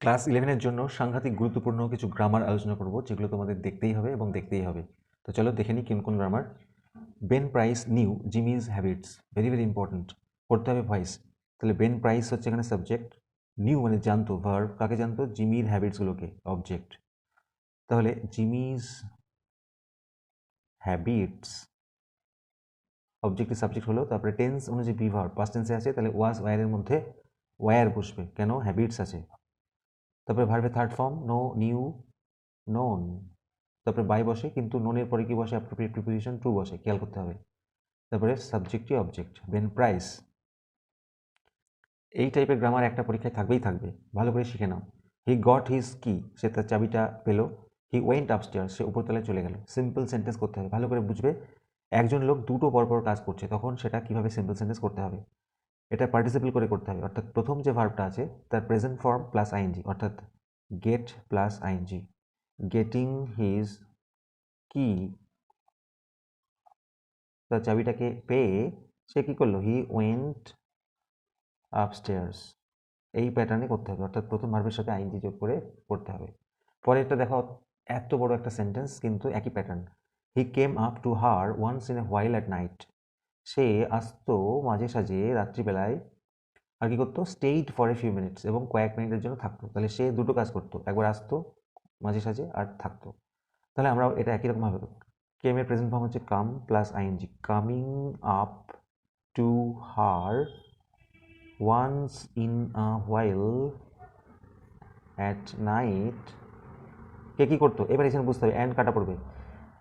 Class 11 এর জন্য সাংঘাতিক গুরুত্বপূর্ণ কিছু গ্রামার আলোচনা করব, যেগুলো তোমাদের দেখতেই হবে এবং দেখতেই হবে। তো চলো দেখে নিই কোন কোন grammar. Ben Price knew Jimmy's habits, very very important, পড়তে হবে ভয়েস। তাহলে বেন প্রাইস হচ্ছে এখানে সাবজেক্ট, নিউ মানে জানতো, ভার্ব কাকে জানতো, জিমির হ্যাবিটসগুলোকে, অবজেক্ট। তাহলে জিমিজ হ্যাবিটস অবজেক্টিভ সাবজেক্ট হলো, তারপরে টেন্স অনুযায়ী বি ভার্ব পাস্ট টেন্সে আছে, তাহলে ওয়াজ ওয়ারের মধ্যে ওয়ার বসবে, কেন, হ্যাবিটস আছে। তারপরে ভার্বের third form know, knew, known, তারপরে বাই বসে, কিন্তু নোনের পরে কি বসে, অ্যাপ্রোপ্রিয়েট প্রিপোজিশন টু বসে, খেয়াল করতে হবে। তারপরে সাবজেক্টই অবজেক্ট, বেন প্রাইস। এই টাইপের গ্রামার একটা পরীক্ষায় থাকবেই থাকবে, ভালো করে শিখে নাও। হি গট হিজ কি, সে তার চাবিটা পেলো। হি ওয়েন্ট আপস্টেয়ার, সে উপরতলায় চলে গেল। সিম্পল সেন্টেন্স করতে হবে, ভালো করে বুঝবে। একজন লোক দুটো পরপর কাজ করছে, তখন সেটা কিভাবে সিম্পল সেন্টেন্স করতে হবে, এটা পার্টিসিপেল করে করতে হবে। অর্থাৎ প্রথম যে ভার্বটা আছে তার প্রেজেন্ট ফর্ম প্লাস আইএনজি, অর্থাৎ get plus ING. Getting his কি, তার চাবিটাকে পেয়ে সে কি করলো, হি ওয়েন্ট আপস্টেয়ার্স। এই প্যাটার্নে করতে হবে, অর্থাৎ প্রথম ভার্বের সাথে আইএনজি যোগ করে করতে হবে। পরেরটা দেখো, এত বড় একটা সেন্টেন্স কিন্তু একই pattern. He came up to her once in a while at night, সে আসতো মাঝে সাঝে রাত্রিবেলায়, আর কি করতো, stayed for a few minutes, এবং কয়েক মিনিটের জন্য থাকতো। তাহলে সে দুটো কাজ করতো, একবার আসতো মাঝে সাঝে আর থাকতো। তাহলে আমরা এটা একই রকম ভাবে, কেম এর প্রেজেন্ট ফর্ম হচ্ছে come plus I N G, coming up to her once in a while at night. কে কি করতো, এবার এখানে বুঝতে হবে, অ্যান্ড কাটা পড়বে,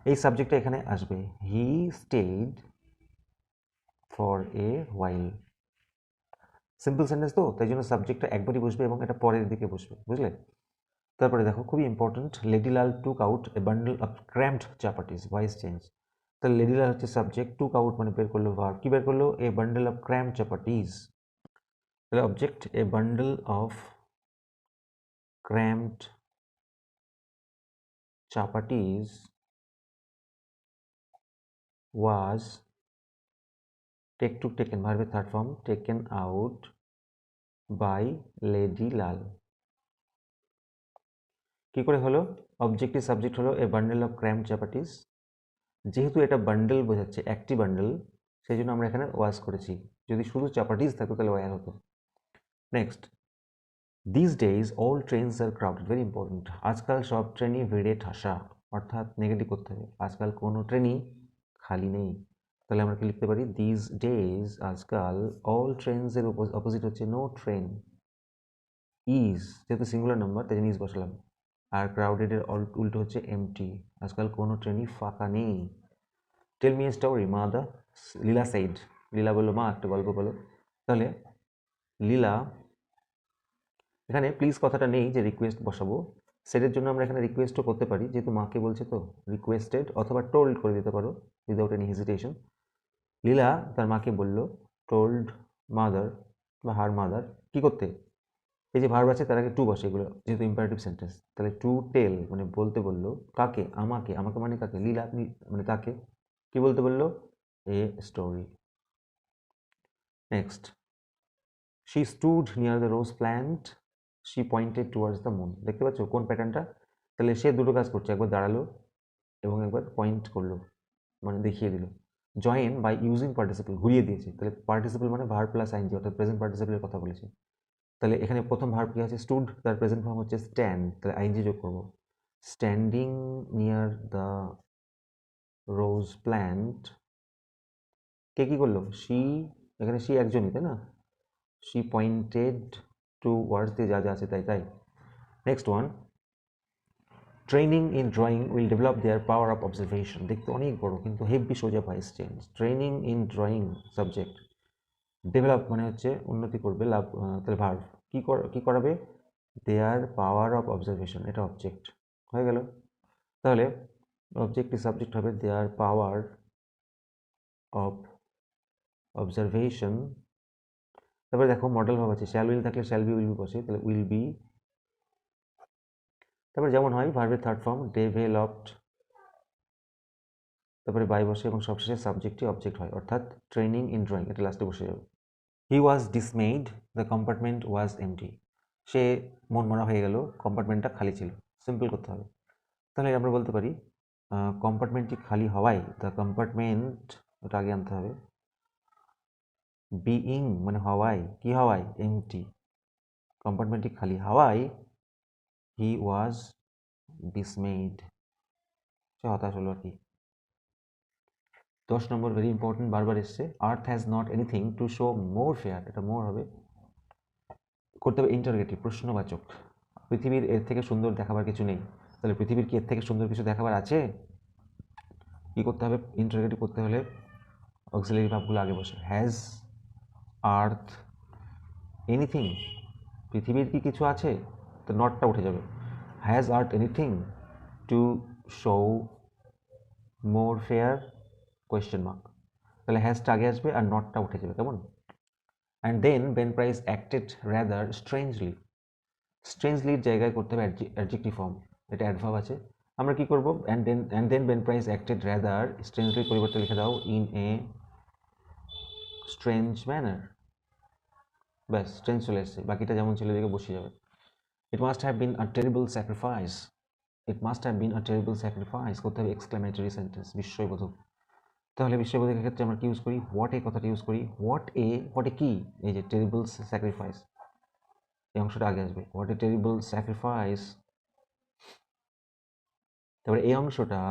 এই সাবজেক্টটা এখানে আসবে। He stayed for a while, simple sentence তো, তাই জন্য সাবজেক্টটা একবারই বসবে এবং এটা পরের দিকে বসবে, বুঝলে। তারপরে দেখো খুবই ইম্পর্টেন্ট, লেডিলাল took out a bundle of ক্র্যাম্পড chapatis, voice change. তাহলে লেডিলাল হচ্ছে সাবজেক্ট, টুক আউট মানে বের করলো, ভার্ব কি বের করলো, এ বান্ডেল অফ ক্র্যাম্পড চাপাটিস। তাহলে object a bundle of ক্র্যাম্পড chapatis was take to taken, ভার্বের third form, taken out by lady Lal. কি করে হলো, অবজেক্টিভ সাবজেক্ট হলো এ বান্ডেল অফ ক্র্যাম্পড চাপাটিস, যেহেতু এটা বান্ডেল বোঝাচ্ছে, একটি বান্ডেল, সেই জন্য আমরা এখানে ওয়াজ করেছি। যদি শুধু চাপাটিস থাকতো তাহলে ওয়ার হতো। Next, this days all trains are crowded, very important, আজকাল সব ট্রেনই ভিড়ে ঠাসা, অর্থাৎ নেগেটিভ করতে হবে, আজকাল কোনো ট্রেনই খালি নেই। তাহলে আমরা কি লিখতে পারি, দিস ডেজ, আজকাল, অল ট্রেনসের অপোজিট হচ্ছে নো ট্রেন, ইজ, যেহেতু সিঙ্গুলার নাম্বার তাই জন্য ইজ বসালাম। আর ক্রাউডেডের উল্টো হচ্ছে এমটি, আজকাল কোনো ট্রেনই ফাঁকা নেই। টেল মি এ স্টোরি মা দা, লীলা সাইড, লীলা বললো মা একটা গল্প বলো। তাহলে লীলা, এখানে প্লিজ কথাটা নেই যে রিকোয়েস্ট বসাবো, সেটের জন্য আমরা এখানে রিকোয়েস্টও করতে পারি, যেহেতু মাকে বলছে তো, রিকোয়েস্টেড অথবা টোল্ড করে দিতে পারো উইদাউট এনি হেজিটেশন। লীলা তার মাকে বলল, টোল্ড মাদার বা হার মাদার, কি করতে, এই যে ভার্ব আছে তার আগে টু বসে, এগুলো যেহেতু ইম্পারেটিভ সেন্টেন্স, তাহলে টু টেল মানে বলতে বললো, কাকে, আমাকে, আমাকে মানে কাকে, লীলা মানে তাকে, কি বলতে বললো, a story. Next, she stood near the rose plant, she pointed towards the moon, দেখতে পাচ্ছ কোন প্যাটার্নটা। তাহলে সে দুটো কাজ করছে, একবার দাঁড়ালো এবং একবার পয়েন্ট করলো, মানে দেখিয়ে দিল। জয়েন বাই ইউজিং পার্টিসিপল, ঘুরিয়ে দিয়েছে, তাহলে পার্টিসিপল মানে ভার্ব প্লাস আইনজি, অর্থাৎ প্রেজেন্ট পার্টিসিপলের কথা বলেছে। তাহলে এখানে প্রথম ভার্ব কি আছে, স্টুড, তার প্রেজেন্ট ফর্ম হচ্ছে স্ট্যান্ড, তাহলে আইনজি যোগ করবো, standing near the rose plant, কে কি করলো, শি, এখানে শি একজনই তাই না, শি পয়েন্টেড টু ওয়ার্ডস দিয়ে যা যা আছে তাই তাই। Next one, training in drawing will develop there power of observation, দেখতে অনেক বড় কিন্তু হেভি সোজা voice change. Training in drawing subject, develop মানে হচ্ছে উন্নতি করবে, লাভ, তাহলে ভার্ব কি করাবে, দেয়ার পাওয়ার অফ অবজারভেশন, এটা অবজেক্ট হয়ে গেল। তাহলে অবজেক্টিভ সাবজেক্ট হবে দেয়ার পাওয়ার অফ অবজারভেশন। তারপরে দেখো মডেল ভাব আছে, শ্যাল উইল থাকলে শ্যাল বি উইল বি বসে, তাহলে উইল বি। তারপরে যেমন হয় ভার্বের থার্ড ফর্ম ডেভেলপড, তারপরে বাই বসে এবং সবশেষে সাবজেক্টই অবজেক্ট হয়, অর্থাৎ ট্রেনিং ইন ড্রয়িং, এটা লাস্টে বসে যাবে। হি ওয়াজ ডিসমেইড, দ্য কম্পার্টমেন্ট ওয়াজ এমটি, সে মন মরা হয়ে গেল, কম্পার্টমেন্টটা খালি ছিল। সিম্পল করতে হবে। তাহলে আমরা বলতে পারি কম্পার্টমেন্টটি খালি হওয়ায়, দ্য কম্পার্টমেন্ট, ওটা আগে আনতে হবে, বিইং মানে হওয়ায়, কি হওয়ায়, এমটি, কম্পার্টমেন্টটি খালি হওয়ায় হি ওয়াজ ডিসমেইড, সে হতাশ হলো আর কি। 10 নম্বর ভেরি ইম্পর্টেন্ট, বারবার এসছে, আর্থ has not anything to show more fair, এটা মোর হবে, করতে হবে ইন্টারোগেটিভ, প্রশ্নবাচক। পৃথিবীর এর থেকে সুন্দর দেখাবার কিছু নেই। তাহলে পৃথিবীর কি এর থেকে সুন্দর কিছু দেখাবার আছে? কি করতে হবে? ইন্টারোগেটিভ করতে হলে অক্সিলারি ভার্বগুলো আগে বসে। হ্যাজ আর্থ এনিথিং, পৃথিবীর কি কিছু আছে? তো নটটা উঠে যাবে। Has earth anything to show more fair, question mark. তাহলে হ্যাজটা আগে আসবে আর নটটা উঠে যাবে, কেমন? And then Ben Price acted rather strangely, স্ট্রেঞ্জলির জায়গায় করতে হবে অ্যাডজেক্টিভ ফর্ম, এটা অ্যাডভার্ব আছে। আমরা কি করব? And then Ben Price acted rather, স্ট্রেঞ্জলির পরিবর্তে লিখে দাও ইন এ স্ট্রেঞ্জ ম্যানার, ব্যাস স্ট্রেঞ্জ চলে এসছে, বাকিটা যেমন ছিল দিকে বসে যাবে। It must have been a terrible sacrifice, it must have been a terrible sacrifice করতে হবে এক্সক্লামেটরি সেন্টেন্স, বিস্ময়বোধক। তাহলে বিস্ময়বোধকের ক্ষেত্রে আমরা কি ইউজ করি? হোয়াট এ কথাটা ইউজ করি। হোয়াট এ কি? এই যে টেরিবল স্যাক্রিফাইস, এই অংশটা আগে আসবে, হোয়াট এ টেরিবল স্যাক্রিফাইস, তারপরে এই অংশটা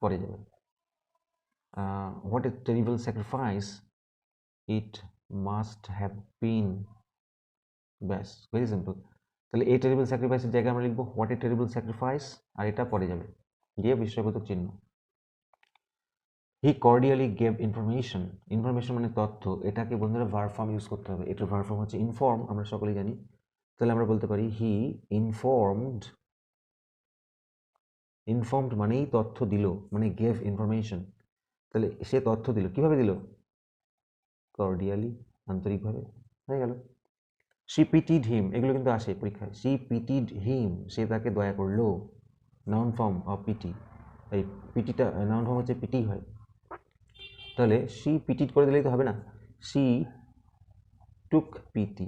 পরে যাবে। What a terrible sacrifice it must have বিন, ব্যাস ভেরি সিম্পল। তাহলে এই টেরিবল স্যাক্রিফাইসের জায়গায় আমরা লিখবো হোয়াট এ টেরিবল স্যাক্রিফাইস, আর এটা পরে যাবে গিয়ে বিস্ময়বোধক চিহ্ন। হি কর্ডিয়ালি গেভ ইনফরমেশন, ইনফরমেশন মানে তথ্য, এটাকে বন্ধুরা ভার্ব ফর্ম ইউজ করতে হবে। এটার ভার্ব ফর্ম হচ্ছে ইনফর্ম, আমরা সকলেই জানি। তাহলে আমরা বলতে পারি হি ইনফর্মড, ইনফর্মড মানেই তথ্য দিল, মানে গেভ ইনফরমেশন। তাহলে সে তথ্য দিল, কিভাবে দিল? কর্ডিয়ালি, আন্তরিকভাবে, হয়ে গেল। শি পিটিড হিম, এগুলো কিন্তু আসে পরীক্ষায়। শি পিটিড হিম, সে তাকে দয়া করলো, নাউন ফর্ম অফ পিটি। এই পিটিটা নাউন ফর্ম হচ্ছে পিটি হয়। তাহলে শি পিটিড করে দিলেই তো হবে না, শি টুক পিটি,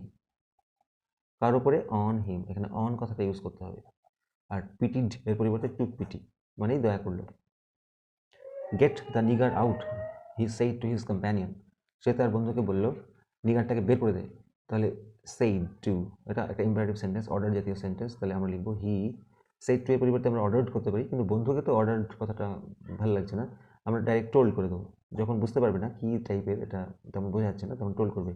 কার উপরে? অন হিম, এখানে অন কথাটা ইউজ করতে হবে। আর পিটিড এর পরিবর্তে টুক পিটি মানেই দয়া করলো। Get the nigger out, he said to his companion, সে তার বন্ধুকে বলল নিগারটাকে বের করে দেয়। তাহলে সেইড টু, এটা একটা ইম্পারেটিভ সেন্টেন্স, অর্ডার জাতীয় সেন্টেন্স। তাহলে আমরা লিখবো হি সেইড টু এর পরিবর্তে আমরা অর্ডার্ড করতে পারি, কিন্তু বন্ধুকে তো অর্ডার্ড কথাটা ভালো লাগছে না, আমরা ডাইরেক্ট টোল্ড করে দেবো। যখন বুঝতে পারবে না কি টাইপের, এটা তেমন বোঝা যাচ্ছে না, তখন টোল্ড করবে।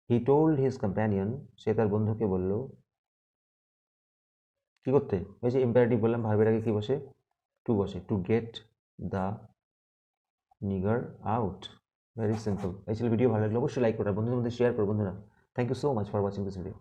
হি টোল্ড হিজ কম্প্যানিয়ন, সে তার বন্ধুকে বলল কি করতে? ওই যে ইম্পারেটিভ বললাম, ভার্বের আগে কি বসে? টু বসে, to get the nigger out, very simple. এই ছিল ভিডিও, ভালো লাগলে অবশ্যই লাইক করো, বন্ধুদের মধ্যে শেয়ার করো বন্ধুরা। Thank you so much for watching this video.